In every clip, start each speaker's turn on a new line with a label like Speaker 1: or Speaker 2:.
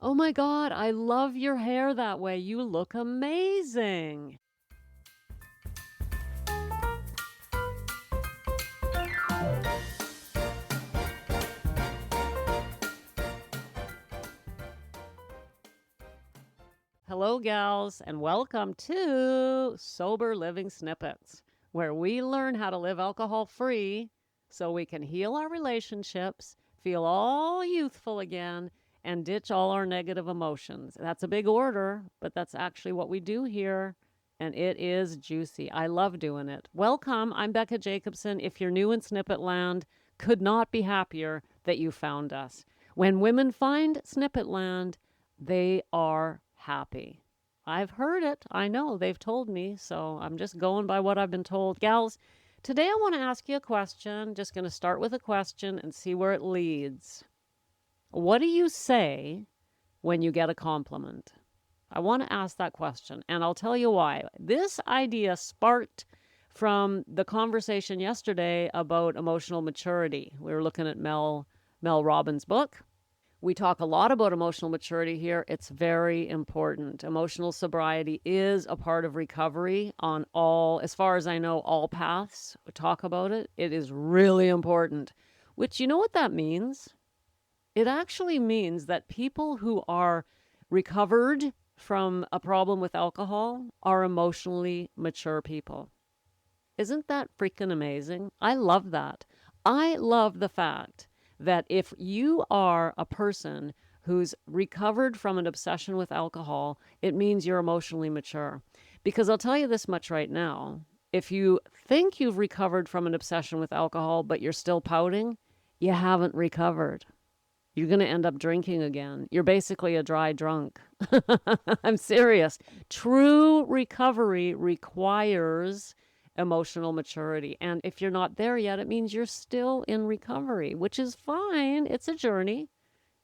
Speaker 1: Oh my God, I love your hair that way. You look amazing. Hello, gals, and welcome to Sober Living Snippets, where we learn how to live alcohol free so we can heal our relationships, feel all youthful again, and ditch all our negative emotions. That's a big order, but that's actually what we do here, and it is juicy. I love doing it. Welcome. I'm Becca Jacobson. If you're new in Snippet Land, could not be happier that you found us. When women find Snippet Land, they are happy. I've heard it. I know they've told me, so I'm just going by what I've been told. Gals, today I want to ask you a question. Just going to start with a question and see where it leads. What do you say when you get a compliment? I want to ask that question, and I'll tell you why. This idea sparked from the conversation yesterday about emotional maturity. We were looking at Mel Robbins' book. We talk a lot about emotional maturity here. It's very important. Emotional sobriety is a part of recovery on all, as far as I know, all paths. We talk about it. It is really important, which you know what that means? It actually means that people who are recovered from a problem with alcohol are emotionally mature people. Isn't that freaking amazing? I love that. I love the fact that if you are a person who's recovered from an obsession with alcohol, it means you're emotionally mature. Because I'll tell you this much right now. If you think you've recovered from an obsession with alcohol, but you're still pouting, you haven't recovered. You're going to end up drinking again. You're basically a dry drunk. I'm serious. True recovery requires emotional maturity. And if you're not there yet, it means you're still in recovery, which is fine. It's a journey.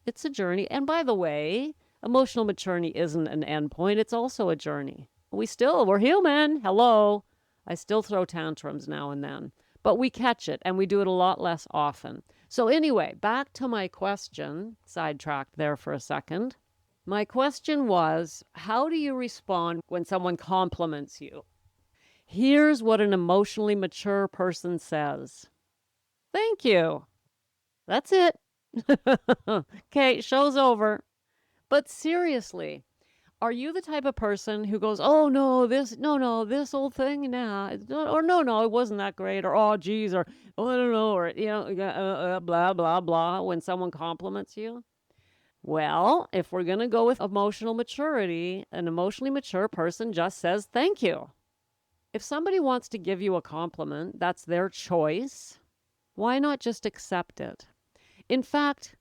Speaker 1: It's a journey. And by the way, emotional maturity isn't an end point. It's also a journey. We're human. Hello. I still throw tantrums now and then, but we catch it and we do it a lot less often. So anyway, back to my question, sidetracked there for a second. My question was, how do you respond when someone compliments you? Here's what an emotionally mature person says. Thank you. That's it. Okay, show's over. But seriously, are you the type of person who goes, oh, this old thing, nah, or no, it wasn't that great, or oh, geez, or oh, I don't know, or, blah, blah, blah, when someone compliments you? Well, if we're going to go with emotional maturity, an emotionally mature person just says thank you. If somebody wants to give you a compliment, that's their choice. Why not just accept it? In fact,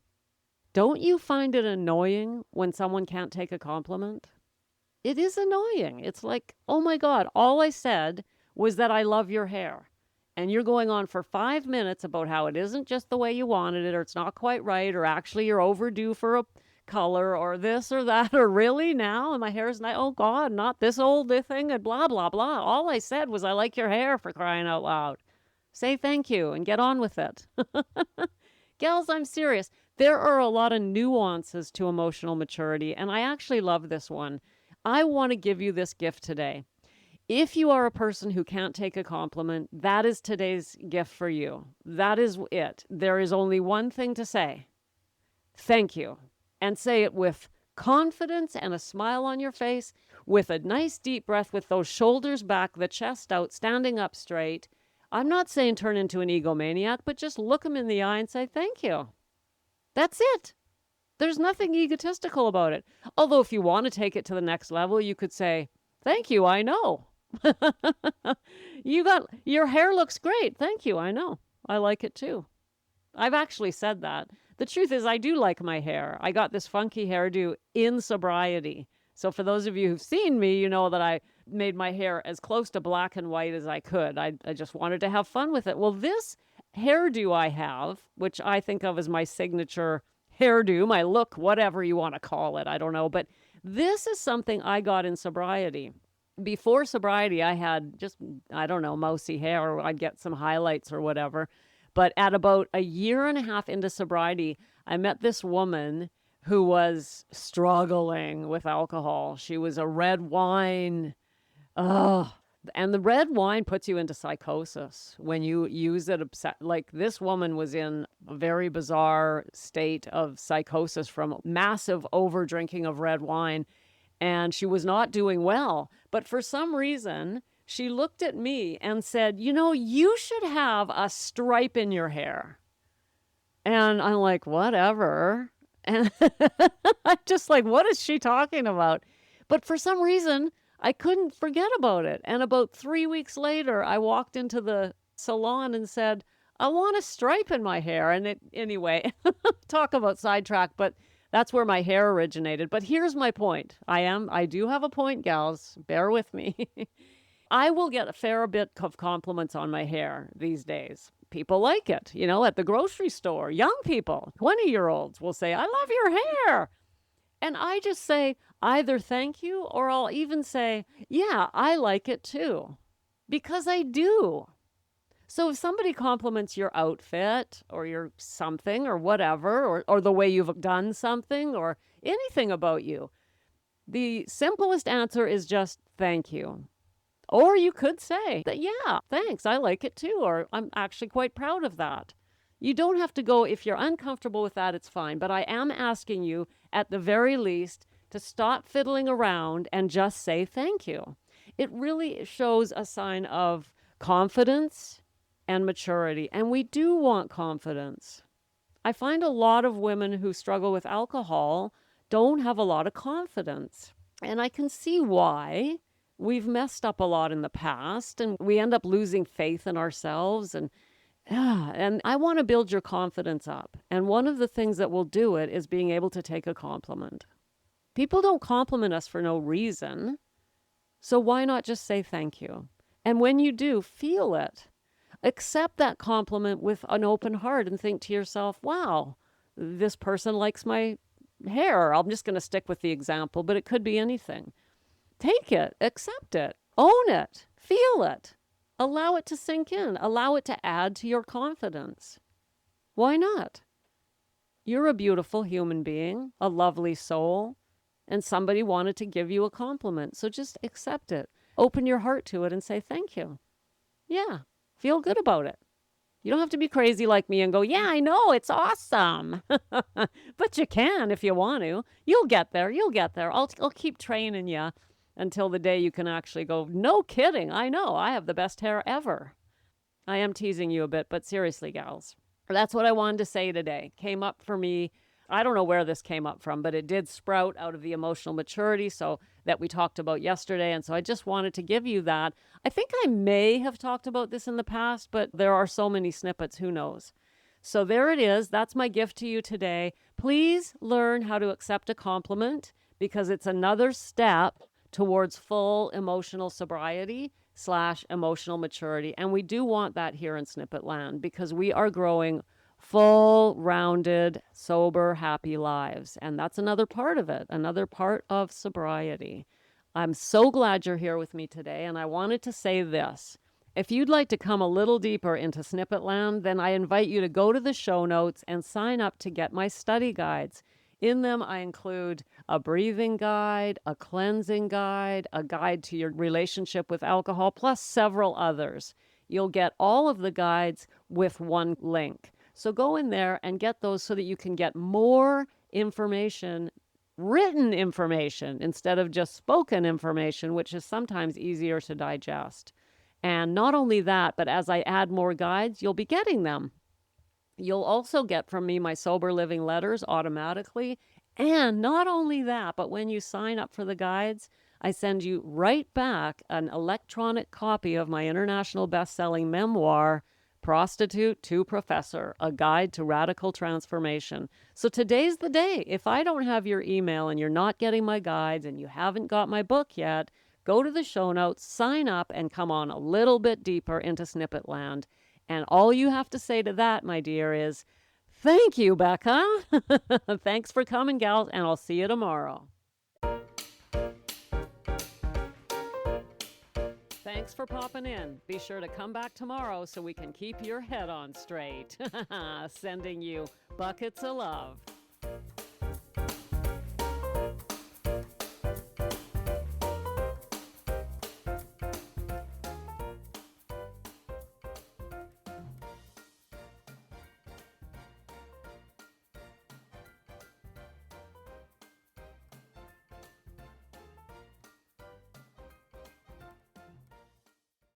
Speaker 1: don't you find it annoying when someone can't take a compliment? It is annoying. It's like, oh my God, all I said was that I love your hair. And you're going on for 5 minutes about how it isn't just the way you wanted it, or it's not quite right, or actually you're overdue for a color, or this or that, or really now, and my hair is not, oh God, not this old thing, and blah, blah, blah. All I said was I like your hair, for crying out loud. Say thank you and get on with it. Gals, I'm serious. There are a lot of nuances to emotional maturity, and I actually love this one. I want to give you this gift today. If you are a person who can't take a compliment, that is today's gift for you. That is it. There is only one thing to say. Thank you. And say it with confidence and a smile on your face, with a nice deep breath, with those shoulders back, the chest out, standing up straight. I'm not saying turn into an egomaniac, but just look them in the eye and say thank you. That's it. There's nothing egotistical about it. Although if you want to take it to the next level, you could say, thank you, I know. Your hair looks great. Thank you, I know. I like it too. I've actually said that. The truth is, I do like my hair. I got this funky hairdo in sobriety. So for those of you who've seen me, you know that I made my hair as close to black and white as I could. I just wanted to have fun with it. Well, this hairdo I have, which I think of as my signature hairdo, my look, whatever you want to call it, I don't know. But this is something I got in sobriety. Before sobriety, I had just, I don't know, mousy hair, or I'd get some highlights or whatever. But at about a year and a half into sobriety, I met this woman who was struggling with alcohol. She was a red wine. Oh, and the red wine puts you into psychosis when you use it. Like this woman was in a very bizarre state of psychosis from massive over drinking of red wine, and she was not doing well. But for some reason, she looked at me and said, you should have a stripe in your hair. And I'm like, whatever. And I'm just like, what is she talking about? But for some reason, I couldn't forget about it. And about 3 weeks later, I walked into the salon and said, I want a stripe in my hair. And anyway, talk about sidetrack, but that's where my hair originated. But here's my point. I do have a point, gals. Bear with me. I will get a fair bit of compliments on my hair these days. People like it, at the grocery store. Young people, 20-year-olds will say, I love your hair. And I just say either thank you, or I'll even say, yeah, I like it too. Because I do. So if somebody compliments your outfit or your something or whatever, or the way you've done something or anything about you, the simplest answer is just thank you. Or you could say that, yeah, thanks, I like it too, or I'm actually quite proud of that. You don't have to go, if you're uncomfortable with that, it's fine. But I am asking you, at the very least, to stop fiddling around and just say thank you. It really shows a sign of confidence and maturity. And we do want confidence. I find a lot of women who struggle with alcohol don't have a lot of confidence. And I can see why. We've messed up a lot in the past, and we end up losing faith in ourselves. And I want to build your confidence up. And one of the things that will do it is being able to take a compliment. People don't compliment us for no reason. So why not just say thank you? And when you do, feel it. Accept that compliment with an open heart and think to yourself, wow, this person likes my hair. I'm just going to stick with the example, but it could be anything. Take it, accept it, own it, feel it. Allow it to sink in. Allow it to add to your confidence. Why not? You're a beautiful human being, a lovely soul, and somebody wanted to give you a compliment. So just accept it. Open your heart to it and say thank you. Yeah, feel good about it. You don't have to be crazy like me and go, yeah, I know, it's awesome. But you can if you want to. You'll get there. You'll get there. I'll keep training you until the day you can actually go, no kidding, I know, I have the best hair ever. I am teasing you a bit, but seriously, gals, that's what I wanted to say today. Came up for me. I don't know where this came up from, but it did sprout out of the emotional maturity that we talked about yesterday. And so I just wanted to give you that. I think I may have talked about this in the past, but there are so many snippets, who knows? So there it is. That's my gift to you today. Please learn how to accept a compliment, because it's another step towards full emotional sobriety / emotional maturity. And we do want that here in Snippet Land, because we are growing full, rounded, sober, happy lives. And that's another part of it, another part of sobriety. I'm so glad you're here with me today. And I wanted to say this. If you'd like to come a little deeper into Snippet Land, then I invite you to go to the show notes and sign up to get my study guides. In them, I include a breathing guide, a cleansing guide, a guide to your relationship with alcohol, plus several others. You'll get all of the guides with one link. So go in there and get those so that you can get more information, written information, instead of just spoken information, which is sometimes easier to digest. And not only that, but as I add more guides, you'll be getting them. You'll also get from me my sober living letters automatically. And not only that, but when you sign up for the guides, I send you right back an electronic copy of my international best-selling memoir, Prostitute to Professor, A Guide to Radical Transformation. So today's the day. If I don't have your email and you're not getting my guides and you haven't got my book yet, go to the show notes, sign up, and come on a little bit deeper into Snippet Land. And all you have to say to that, my dear, is, thank you, Becca. Thanks for coming, gals, and I'll see you tomorrow. Thanks for popping in. Be sure to come back tomorrow so we can keep your head on straight. Sending you buckets of love.